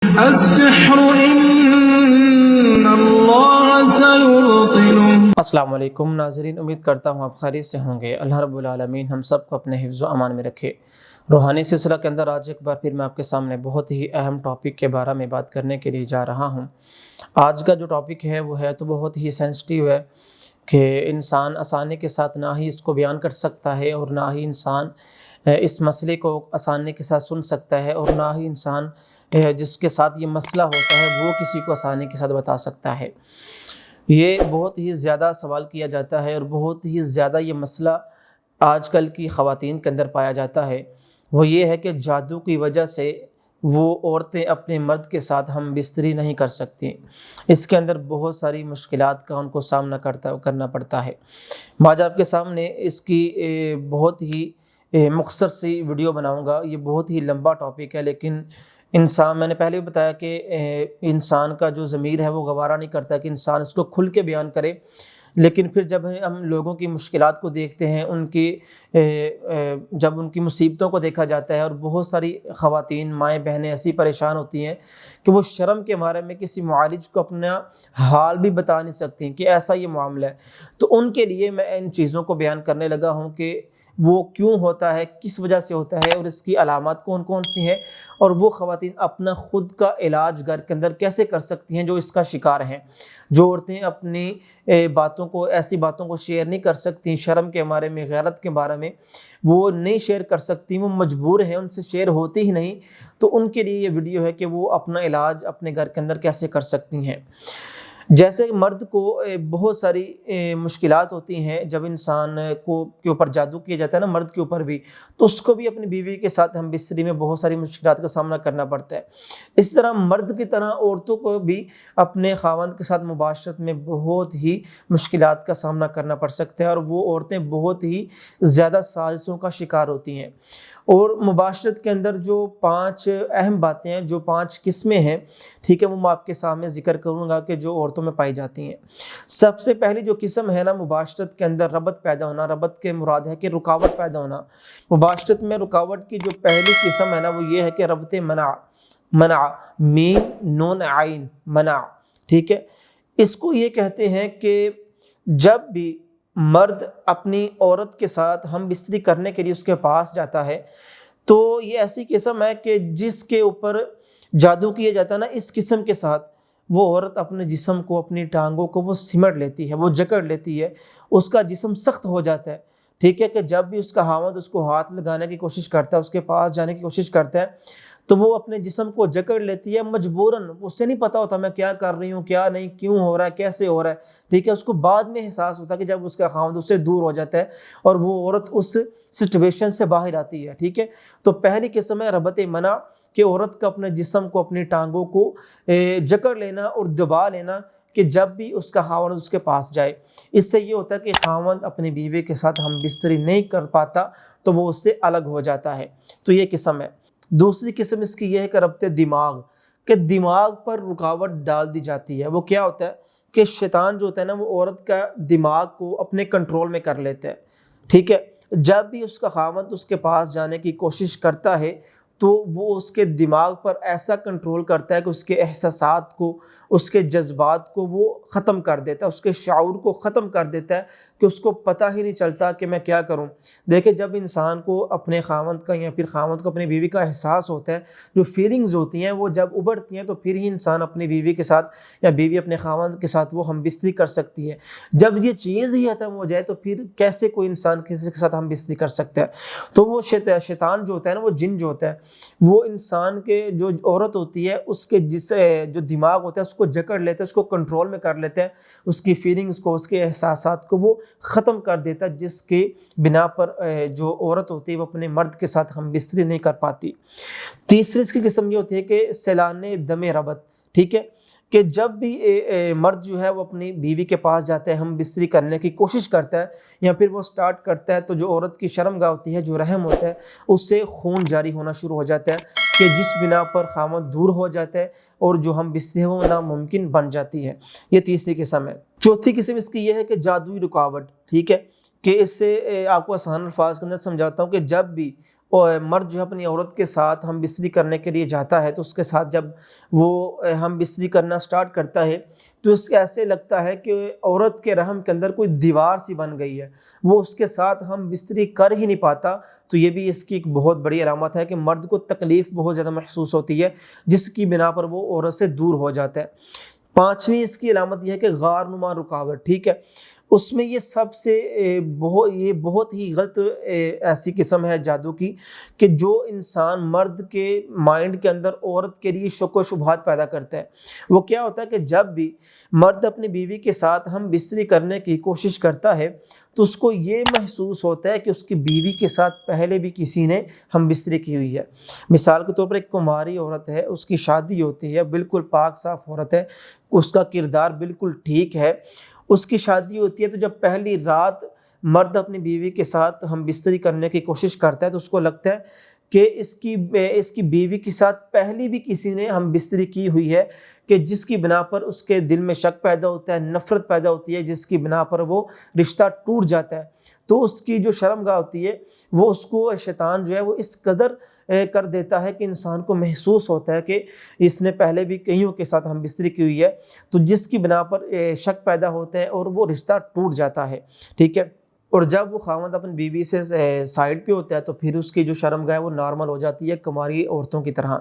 السحر إن الله سيبطله. السلام علیکم ناظرین، امید کرتا ہوں آپ خیریت سے ہوں گے۔ اللہ رب العالمین ہم سب کو اپنے حفظ و امان میں رکھے۔ روحانی سلسلہ کے اندر آج ایک بار پھر میں آپ کے سامنے بہت ہی اہم ٹاپک کے بارے میں بات کرنے کے لیے جا رہا ہوں۔ آج کا جو ٹاپک ہے وہ ہے تو بہت ہی سینسٹیو ہے کہ انسان آسانی کے ساتھ نہ ہی اس کو بیان کر سکتا ہے اور نہ ہی انسان اس مسئلے کو آسانی کے ساتھ سن سکتا ہے، اور نہ ہی انسان جس کے ساتھ یہ مسئلہ ہوتا ہے وہ کسی کو آسانی کے ساتھ بتا سکتا ہے۔ یہ بہت ہی زیادہ سوال کیا جاتا ہے اور بہت ہی زیادہ یہ مسئلہ آج کل کی خواتین کے اندر پایا جاتا ہے۔ وہ یہ ہے کہ جادو کی وجہ سے وہ عورتیں اپنے مرد کے ساتھ ہم بستری نہیں کر سکتی۔ اس کے اندر بہت ساری مشکلات کا ان کو سامنا کرنا پڑتا ہے۔ میں آج آپ کے سامنے اس کی بہت ہی مختصر سی ویڈیو بناؤں گا۔ یہ بہت ہی لمبا ٹاپک ہے، لیکن میں نے پہلے بھی بتایا کہ انسان کا جو ضمیر ہے وہ گوارا نہیں کرتا کہ انسان اس کو کھل کے بیان کرے، لیکن پھر جب ہم لوگوں کی مشکلات کو دیکھتے ہیں، جب ان کی مصیبتوں کو دیکھا جاتا ہے، اور بہت ساری خواتین مائیں بہنیں ایسی پریشان ہوتی ہیں کہ وہ شرم کے مارے میں کسی معالج کو اپنا حال بھی بتا نہیں سکتی کہ ایسا یہ معاملہ ہے، تو ان کے لیے میں ان چیزوں کو بیان کرنے لگا ہوں کہ وہ کیوں ہوتا ہے، کس وجہ سے ہوتا ہے، اور اس کی علامات کون کون سی ہیں، اور وہ خواتین اپنا خود کا علاج گھر کے اندر کیسے کر سکتی ہیں جو اس کا شکار ہیں۔ جو عورتیں اپنی ایسی باتوں کو شیئر نہیں کر سکتی، شرم کے بارے میں، غیرت کے بارے میں وہ نہیں شیئر کر سکتی، وہ مجبور ہیں، ان سے شیئر ہوتی ہی نہیں، تو ان کے لیے یہ ویڈیو ہے کہ وہ اپنا علاج اپنے گھر کے اندر کیسے کر سکتی ہیں۔ جیسے مرد کو بہت ساری مشکلات ہوتی ہیں جب انسان کے اوپر جادو کیا جاتا ہے نا، مرد کے اوپر بھی، تو اس کو بھی اپنی بیوی کے ساتھ ہم بستری میں بہت ساری مشکلات کا سامنا کرنا پڑتا ہے۔ اس طرح مرد کی طرح عورتوں کو بھی اپنے خاوند کے ساتھ مباشرت میں بہت ہی مشکلات کا سامنا کرنا پڑ سکتا ہے، اور وہ عورتیں بہت ہی زیادہ سازشوں کا شکار ہوتی ہیں۔ اور مباشرت کے اندر جو 5 اہم باتیں ہیں، جو 5 قسمیں ہیں، ٹھیک ہے، وہ میں آپ کے سامنے ذکر کروں گا کہ جو عورتوں میں پائی جاتی ہیں۔ سب سے پہلی جو قسم ہے نا مباشرت کے اندر ربط پیدا ہونا، ربط کے مراد ہے کہ رکاوٹ پیدا ہونا۔ مباشرت میں رکاوٹ کی جو پہلی قسم ہے نا وہ یہ ہے کہ ربط منع، میم نون عین، منع، ٹھیک ہے۔ اس کو یہ کہتے ہیں کہ جب بھی مرد اپنی عورت کے ساتھ ہم بستری کرنے کے لیے اس کے پاس جاتا ہے، تو یہ ایسی قسم ہے کہ جس کے اوپر جادو کیا جاتا ہے نا، اس قسم کے ساتھ وہ عورت اپنے جسم کو، اپنی ٹانگوں کو وہ سمٹ لیتی ہے، وہ جکڑ لیتی ہے، اس کا جسم سخت ہو جاتا ہے، ٹھیک ہے، کہ جب بھی اس کا خاوند اس کو ہاتھ لگانے کی کوشش کرتا ہے، اس کے پاس جانے کی کوشش کرتا ہے، تو وہ اپنے جسم کو جکڑ لیتی ہے مجبوراً۔ اسے نہیں پتا ہوتا میں کیا کر رہی ہوں، کیا نہیں، کیوں ہو رہا ہے، کیسے ہو رہا ہے، ٹھیک ہے۔ اس کو بعد میں احساس ہوتا ہے کہ جب اس کا خاوند اس سے دور ہو جاتا ہے اور وہ عورت اس سچویشن سے باہر آتی ہے، ٹھیک ہے۔ تو پہلی قسم ہے ربط منع، کہ عورت کا اپنے جسم کو، اپنی ٹانگوں کو جکڑ لینا اور دبا لینا کہ جب بھی اس کا خاوند اس کے پاس جائے۔ اس سے یہ ہوتا ہے کہ خاوند اپنی بیوی کے ساتھ ہم بستری نہیں کر پاتا، تو وہ اس سے الگ ہو جاتا ہے۔ تو یہ قسم ہے۔ دوسری قسم اس کی یہ ہے کہ ربط دماغ، کہ دماغ پر رکاوٹ ڈال دی جاتی ہے۔ وہ کیا ہوتا ہے کہ شیطان جو ہوتا ہے نا وہ عورت کا دماغ کو اپنے کنٹرول میں کر لیتا ہے، ٹھیک ہے۔ جب بھی اس کا خاوند اس کے پاس جانے کی کوشش کرتا ہے تو وہ اس کے دماغ پر ایسا کنٹرول کرتا ہے کہ اس کے احساسات کو، اس کے جذبات کو وہ ختم کر دیتا ہے، اس کے شعور کو ختم کر دیتا ہے کہ اس کو پتہ ہی نہیں چلتا کہ میں کیا کروں۔ دیکھیں، جب انسان کو اپنے خاوند کا یا پھر خاوند کو اپنی بیوی کا احساس ہوتا ہے، جو فیلنگز ہوتی ہیں وہ جب ابھرتی ہیں، تو پھر ہی انسان اپنی بیوی کے ساتھ یا بیوی اپنے خاوند کے ساتھ وہ ہم بستری کر سکتی ہے۔ جب یہ چیز ہی ختم ہو جائے تو پھر کیسے کوئی انسان کسی کے ساتھ ہم بستری کر سکتا ہے؟ تو وہ شیطان جو ہوتا ہے نا، وہ جن جو ہوتا ہے، وہ انسان کے جو عورت ہوتی ہے اس کے جو دماغ ہوتا ہے اس کو جکڑ لیتا ہے، اس کو کنٹرول میں کر لیتا ہے، اس کی فیلنگز کو، اس کے احساسات کو وہ ختم کر دیتا ہے، جس کے بنا پر جو عورت ہوتی ہے وہ اپنے مرد کے ساتھ ہم بستری نہیں کر پاتی۔ تیسری اس کی قسم یہ ہوتی ہے کہ سیلان دم ربط، ٹھیک ہے، کہ جب بھی مرد جو ہے وہ اپنی بیوی کے پاس جاتا ہے، ہم بستری کرنے کی کوشش کرتا ہے یا پھر وہ سٹارٹ کرتا ہے، تو جو عورت کی شرمگاہ ہوتی ہے، جو رحم ہوتا ہے، اس سے خون جاری ہونا شروع ہو جاتا ہے، کہ جس بنا پر خاوند دور ہو جاتا ہے اور جو ہم بستری ہونا ممکن بن جاتی ہے۔ یہ تیسری قسم ہے۔ چوتھی قسم اس کی یہ ہے کہ جادوئی رکاوٹ، ٹھیک ہے، کہ اس سے آپ کو آسان الفاظ کے اندر سمجھاتا ہوں کہ جب بھی اور مرد جو ہے اپنی عورت کے ساتھ ہم بستری کرنے کے لیے جاتا ہے تو اس کے ساتھ جب وہ ہم بستری کرنا سٹارٹ کرتا ہے تو اس کے ایسے لگتا ہے کہ عورت کے رحم کے اندر کوئی دیوار سی بن گئی ہے، وہ اس کے ساتھ ہم بستری کر ہی نہیں پاتا۔ تو یہ بھی اس کی ایک بہت بڑی علامت ہے کہ مرد کو تکلیف بہت زیادہ محسوس ہوتی ہے، جس کی بنا پر وہ عورت سے دور ہو جاتا ہے۔ پانچویں اس کی علامت یہ ہے کہ غار نما رکاوٹ، ٹھیک ہے، اس میں یہ سب سے بہت ہی غلط ایسی قسم ہے جادو کی کہ جو انسان مرد کے مائنڈ کے اندر عورت کے لیے شک و شبہات پیدا کرتا ہے۔ وہ کیا ہوتا ہے کہ جب بھی مرد اپنی بیوی کے ساتھ ہم بستری کرنے کی کوشش کرتا ہے تو اس کو یہ محسوس ہوتا ہے کہ اس کی بیوی کے ساتھ پہلے بھی کسی نے ہم بستری کی ہوئی ہے۔ مثال کے طور پر ایک کماری عورت ہے، اس کی شادی ہوتی ہے، بالکل پاک صاف عورت ہے، اس کا کردار بالکل ٹھیک ہے، اس کی شادی ہوتی ہے تو جب پہلی رات مرد اپنی بیوی کے ساتھ ہم بستری کرنے کی کوشش کرتا ہے تو اس کو لگتا ہے کہ اس کی بیوی کے ساتھ پہلی بھی کسی نے ہم بستری کی ہوئی ہے، کہ جس کی بنا پر اس کے دل میں شک پیدا ہوتا ہے، نفرت پیدا ہوتی ہے، جس کی بنا پر وہ رشتہ ٹوٹ جاتا ہے۔ تو اس کی جو شرمگاہ ہوتی ہے وہ اس کو شیطان جو ہے وہ اس قدر کر دیتا ہے کہ انسان کو محسوس ہوتا ہے کہ اس نے پہلے بھی کئیوں کے ساتھ ہم بستری کی ہوئی ہے، تو جس کی بنا پر شک پیدا ہوتا ہے اور وہ رشتہ ٹوٹ جاتا ہے، ٹھیک ہے۔ اور جب وہ خاوند اپنی بیوی سے سائڈ پہ ہوتا ہے تو پھر اس کی جو شرمگاہ ہے وہ نارمل ہو جاتی ہے کماری عورتوں کی طرح۔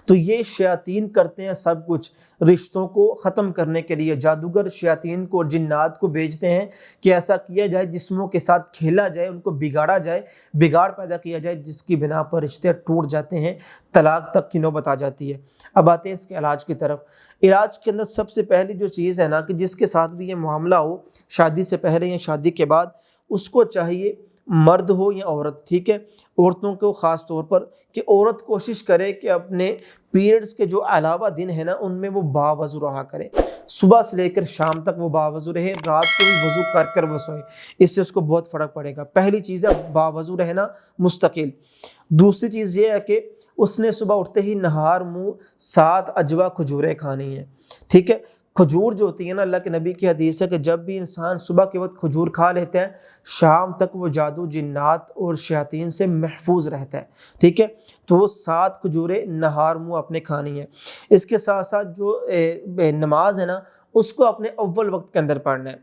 تو یہ شیاطین کرتے ہیں سب کچھ رشتوں کو ختم کرنے کے لیے، جادوگر شیاطین کو، جنات کو بھیجتے ہیں کہ ایسا کیا جائے، جسموں کے ساتھ کھیلا جائے، ان کو بگاڑا جائے، بگاڑ پیدا کیا جائے، جس کی بنا پر رشتے ٹوٹ جاتے ہیں، طلاق تک کی نوبت آ جاتی ہے۔ اب آتے ہیں اس کے علاج کی طرف۔ علاج کے اندر سب سے پہلی جو چیز ہے نا کہ جس کے ساتھ بھی یہ معاملہ ہو، شادی سے پہلے یا شادی کے بعد، اس کو چاہیے مرد ہو یا عورت، ٹھیک ہے، عورتوں کو خاص طور پر کہ عورت کوشش کرے کہ اپنے پیریڈز کے جو علاوہ دن ہے نا ان میں وہ باوضو رہا کرے، صبح سے لے کر شام تک وہ باوضو رہے، رات کو بھی وضو کر کر وہ سوئے، اس سے اس کو بہت فرق پڑے گا۔ پہلی چیز ہے باوضو رہنا مستقل۔ دوسری چیز یہ ہے کہ اس نے صبح اٹھتے ہی نہار منہ 7 اجوا کھجوریں کھانی ہیں، ٹھیک ہے۔ کھجور جو ہوتی ہے نا، اللہ کے نبی کی حدیث ہے کہ جب بھی انسان صبح کے وقت کھجور کھا لیتے ہیں شام تک وہ جادو، جنات اور شیاطین سے محفوظ رہتا ہے، ٹھیک ہے۔ تو وہ 7 کھجوریں نہار منہ اپنے کھانی ہیں۔ اس کے ساتھ ساتھ جو نماز ہے نا اس کو اپنے اول وقت کے اندر پڑھنا ہے۔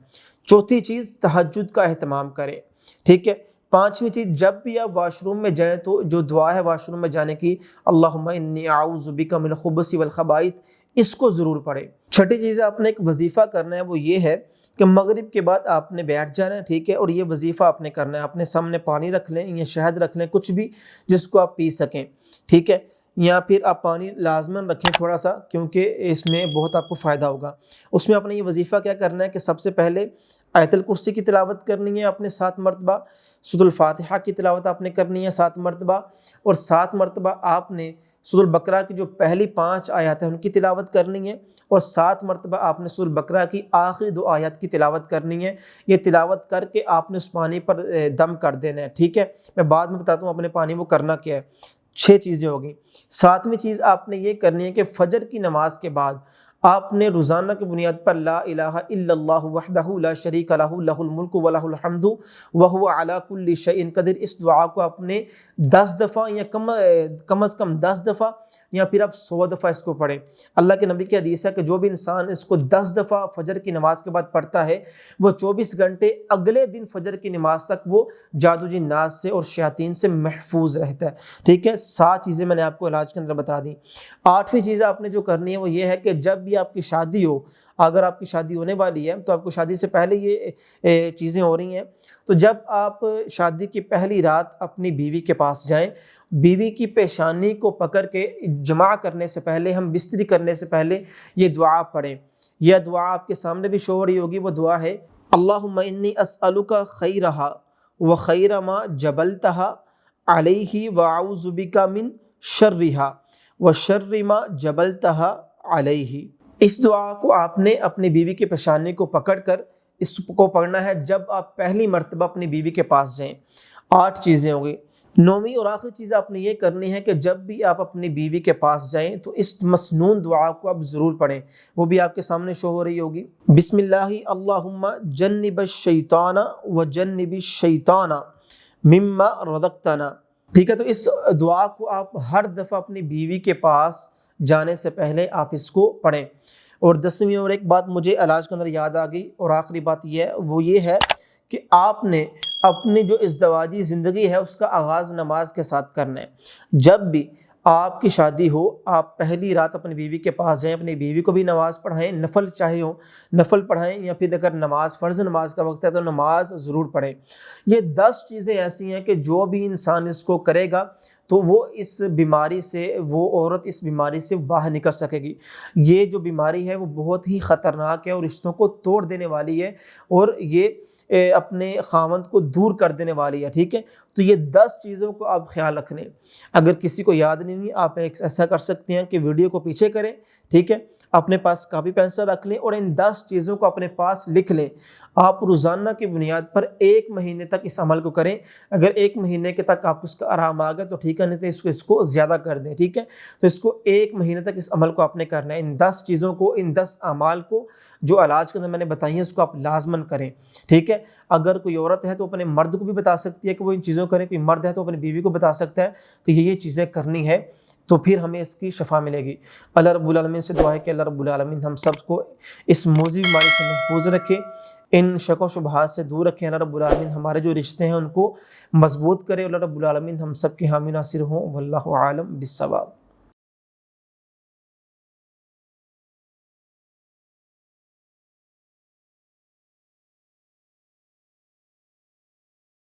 چوتھی چیز تہجد کا اہتمام کریں، ٹھیک ہے۔ پانچویں چیز جب بھی آپ واش روم میں جائیں تو جو دعا ہے واش روم میں جانے کی، اللہم انی اعوذ بک من الخبث والخبائث، اس کو ضرور پڑھیں۔ چھٹی چیز آپ نے ایک وظیفہ کرنا ہے، وہ یہ ہے کہ مغرب کے بعد آپ نے بیٹھ جانا ہے، ٹھیک ہے، اور یہ وظیفہ آپ نے کرنا ہے۔ اپنے سامنے پانی رکھ لیں یا شہد رکھ لیں، کچھ بھی جس کو آپ پی سکیں، ٹھیک ہے، یا پھر آپ پانی لازماً رکھیں تھوڑا سا، کیونکہ اس میں بہت آپ کو فائدہ ہوگا۔ اس میں آپ نے یہ وظیفہ کیا کرنا ہے کہ سب سے پہلے آیت الکرسی کی تلاوت کرنی ہے آپ نے 7 مرتبہ، سورۃ الفاتحہ کی تلاوت آپ نے کرنی ہے 7 مرتبہ، اور 7 مرتبہ آپ نے سورۃ البقرہ کی جو پہلی 5 آیات ہیں ان کی تلاوت کرنی ہے، اور 7 مرتبہ آپ نے سورۃ البقرہ کی آخری 2 آیات کی تلاوت کرنی ہے۔ یہ تلاوت کر کے آپ نے اس پانی پر دم کر دینا ہے، ٹھیک ہے۔ میں بعد میں بتاتا ہوں اپنے پانی وہ کرنا کیا ہے۔ 6 چیزیں ہوگی۔ 7ویں چیز آپ نے یہ کرنی ہے کہ فجر کی نماز کے بعد آپ نے روزانہ کی بنیاد پر لا الہ الا اللہ وحدہ لا شریک لہ لہ الملک ولہ الحمد وہو علی کل شیء قدیر، اس دعا کو آپ نے 10 دفعہ یا کم از کم 10 دفعہ یا پھر آپ 100 دفعہ اس کو پڑھیں۔ اللہ کے نبی کی حدیث ہے کہ جو بھی انسان اس کو 10 دفعہ فجر کی نماز کے بعد پڑھتا ہے وہ 24 گھنٹے اگلے دن فجر کی نماز تک وہ جادو جنات سے اور شیاطین سے محفوظ رہتا ہے، ٹھیک ہے۔ 7 چیزیں میں نے آپ کو علاج کے اندر بتا دیں۔ 8ویں چیز آپ نے جو کرنی ہے وہ یہ ہے کہ جب بھی آپ کی شادی ہو، اگر آپ کی شادی ہونے والی ہے تو آپ کو شادی سے پہلے یہ چیزیں ہو رہی ہیں، تو جب آپ شادی کی پہلی رات اپنی بیوی کے پاس جائیں، بیوی کی پیشانی کو پکڑ کے جمع کرنے سے پہلے، ہم بستری کرنے سے پہلے یہ دعا پڑھیں۔ یہ دعا آپ کے سامنے بھی شو ہو رہی ہوگی، وہ دعا ہے اللہم انی اسألک خیرہا وخیر ما جبلتہا علیہ واعوذ بک من شرہا وشر ما جبلتہا علیہ۔ اس دعا کو آپ نے اپنی بیوی کی پیشانی کو پکڑ کر اس کو پڑھنا ہے جب آپ پہلی مرتبہ اپنی بیوی کے پاس جائیں۔ 8 چیزیں ہوں گی۔ 9ویں اور آخری چیز آپ نے یہ کرنی ہے کہ جب بھی آپ اپنی بیوی کے پاس جائیں تو اس مسنون دعا کو آپ ضرور پڑھیں، وہ بھی آپ کے سامنے شو ہو رہی ہوگی۔ بسم اللہ اللہم جنب الشیطان وجنب الشیطان مما رزقتنا ٹھیک ہے، تو اس دعا کو آپ ہر دفعہ اپنی بیوی کے پاس جانے سے پہلے آپ اس کو پڑھیں۔ اور 10ویں اور ایک بات مجھے علاج کے اندر یاد آ گئی، اور آخری بات یہ ہے، وہ یہ ہے کہ آپ نے اپنی جو ازدواجی زندگی ہے اس کا آغاز نماز کے ساتھ کرنا ہے۔ جب بھی آپ کی شادی ہو، آپ پہلی رات اپنی بیوی کے پاس جائیں، اپنی بیوی کو بھی نماز پڑھائیں، نفل چاہے ہو نفل پڑھائیں، یا پھر اگر نماز فرض نماز کا وقت ہے تو نماز ضرور پڑھیں۔ یہ 10 چیزیں ایسی ہیں کہ جو بھی انسان اس کو کرے گا تو وہ اس بیماری سے، وہ عورت اس بیماری سے باہر نکل سکے گی۔ یہ جو بیماری ہے وہ بہت ہی خطرناک ہے اور رشتوں کو توڑ دینے والی ہے، اور یہ اپنے خاوند کو دور کر دینے والی ہے، ٹھیک ہے۔ تو یہ 10 چیزوں کو آپ خیال رکھنے، اگر کسی کو یاد نہیں ہوئی آپ ایسا کر سکتے ہیں کہ ویڈیو کو پیچھے کریں، ٹھیک ہے، اپنے پاس کاپی پینسل رکھ لیں اور ان 10 چیزوں کو اپنے پاس لکھ لیں۔ آپ روزانہ کی بنیاد پر 1 مہینے تک اس عمل کو کریں۔ اگر 1 مہینے کے تک آپ اس کا آرام آ گیا تو ٹھیک ہے، نہیں تو اس کو زیادہ کر دیں، ٹھیک ہے۔ تو اس کو 1 مہینے تک اس عمل کو آپ نے کرنا ہے، ان 10 چیزوں کو، ان 10 اعمال کو جو علاج کے اندر میں نے بتائی ہیں اس کو آپ لازماً کریں، ٹھیک ہے۔ اگر کوئی عورت ہے تو اپنے مرد کو بھی بتا سکتی ہے کہ وہ ان چیزوں کریں، کوئی مرد ہے تو اپنی بیوی کو بتا سکتا ہے کہ یہ چیزیں کرنی ہے، تو پھر ہمیں اس کی شفا ملے گی۔ اللہ رب العالمین سے دعا ہے کہ اللہ رب العالمین ہم سب کو اس موذی بیماری سے محفوظ رکھے، ان شک و شبہات سے دور رکھیں۔ اللہ رب العالمین ہمارے جو رشتے ہیں ان کو مضبوط کرے۔ اللہ رب العالمین ہم سب کے حامی ناصر ہوں۔ واللہ اعلم بالصواب۔